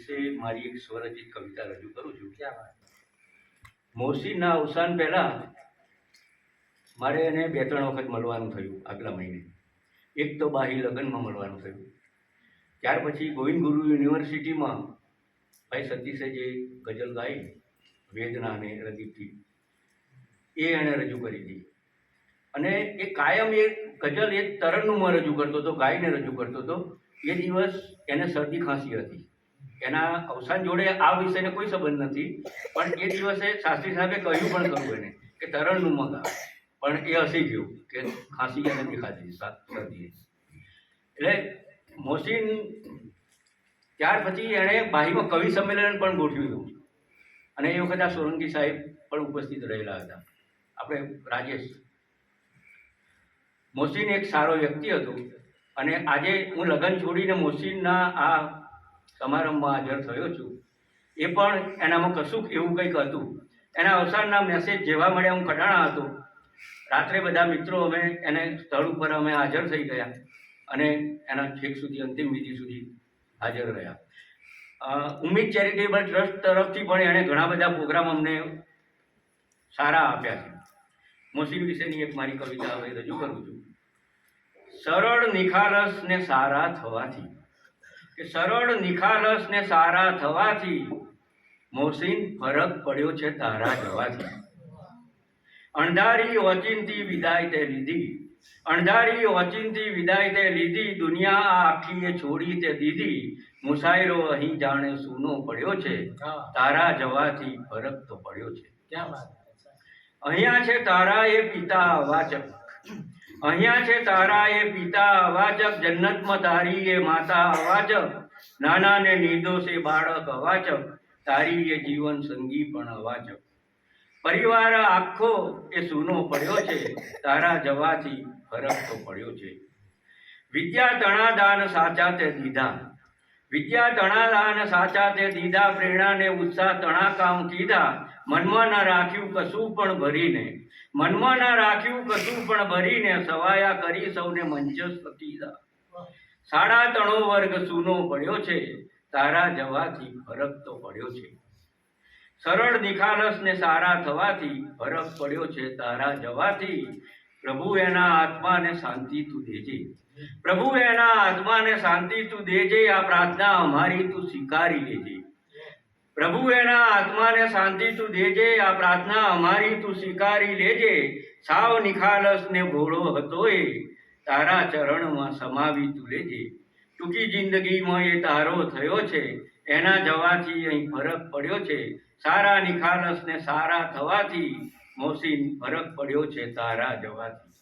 વિશે મારી એક સ્વરચિત કવિતા રજૂ કરું છું. મોસીના અવસાન પહેલાં મારે એને 2-3 વખત મળવાનું થયું આગલા મહિને. એક તો બાહી લગ્નમાં મળવાનું થયું. ત્યાર પછી ગોવિંદ ગુરુ યુનિવર્સિટીમાં ભાઈ સતીશે જે ગઝલ ગાઈ વેદના અને રદીપથી એ એણે રજૂ કરી હતી. અને એ કાયમ એ ગઝલ એ તરન્નુમમાં રજૂ કરતો હતો, ગાઈને રજૂ કરતો હતો. એ દિવસ એને શરદી ખાંસી હતી. એના અવસાન જોડે આ વિષયને કોઈ સંબંધ નથી, પણ એ દિવસે શાસ્ત્રી સાહેબે કહ્યું પણ ખરું એને કે તરન્નુમમાં ગા, પણ એ હસી ગયું કે ખાંસી એને દેખાતી શરદી. એટલે મોસીન ત્યાર પછી એણે બાહીમાં કવિ સંમેલન પણ ગોઠવ્યું હતું. અને એ વખતે આ સોલંકી સાહેબ પણ ઉપસ્થિત રહેલા હતા, આપણે રાજેશ. મોસીન એક સારો વ્યક્તિ હતો. અને આજે હું લગ્ન છોડીને મોસીનના આ સમારંભમાં હાજર થયો છું. એ પણ એનામાં કશુંક એવું કંઈક હતું. એના અવસાનના મેસેજ જેવા મળ્યા હું કટાણા હતો. રાત્રે બધા મિત્રો અમે એને સ્થળ ઉપર અમે હાજર થઈ ગયા અને એના છેક સુધી અંતિમ વિધિ સુધી હાજર રહ્યા. ઉમ્મીદ ચેરિટેબલ ટ્રસ્ટ તરફથી પણ એણે ઘણા બધા પ્રોગ્રામ અમને સારા આપ્યા છે. મોસીન વિશેની એક મારી કવિતા હવે રજૂ કરું છું. સરળ નિખાલસ ને સારા થવાથી, કે સરળ નિખાલસ ને સારા થવાથી મોસીન ફરક પડ્યો છે તારા જવાથી. અણધારી ઓચિંતી વિદાય તે લીધી, અણધારી ઓચિંતી વિદાય તે લીધી, દુનિયા આ આખીએ છોડી તે દીધી. મુસાયરો અહીં જાણે સૂનો પડ્યો છે, તારા જવાથી ફરક તો પડ્યો છે. અહીંયા છે તારા એ પિતા અવાચક, અહીંયા છે તારા એ પિતા અવાચક, જન્નતમાં તારી એ માતા અવાચક, નાના ને નિર્દોષ એ બાળક અવાચક, તારી એ જીવન સંગી પણ અવાચક. પરિવાર આખો એ સૂનો પડ્યો છે, તારા જવાથી ફરક તો પડ્યો છે. વિદ્યા તણાદાન સાચા તે દીધા, વિદ્યા તણાદાન સાચા તે દીધા, પ્રેરણા ને ઉત્સાહ તણા કામ કીધા. મનમાં ના રાખ્યું કશું પણ ભરીને, મનમાં ના રાખ્યું કશું પણ ભરીને, સવાયા કરી સૌને મંચસ્થ કીધા. 3.5 વર્ગ સૂનો પડ્યો છે, તારા જવાથી ફરક તો પડ્યો છે. સરળ નિખાલસ ને સારા થવાથી ફરક પડ્યો છે તારા જવાથી. પ્રભુ એના આત્માને શાંતિ તું દેજે, પ્રભુ એના આત્માને શાંતિ તું દેજે, આ પ્રાર્થના અમારી તું સ્વીકારી લેજે. પ્રભુ એના આત્માને શાંતિ તું દેજે, આ પ્રાર્થના અમારી તું સ્વીકારી લેજે. સાવ નિખાલસ ને ભોળો હતો એ, તારા ચરણમાં સમાવી તું લેજે. ટૂંકી જિંદગીમાં એ તારો થયો છે, એના જવાથી અહીં ફરક પડ્યો છે. સારા નિખાલસ ને સારા થવાથી મોસીન ફરક પડ્યો છે તારા જવાથી.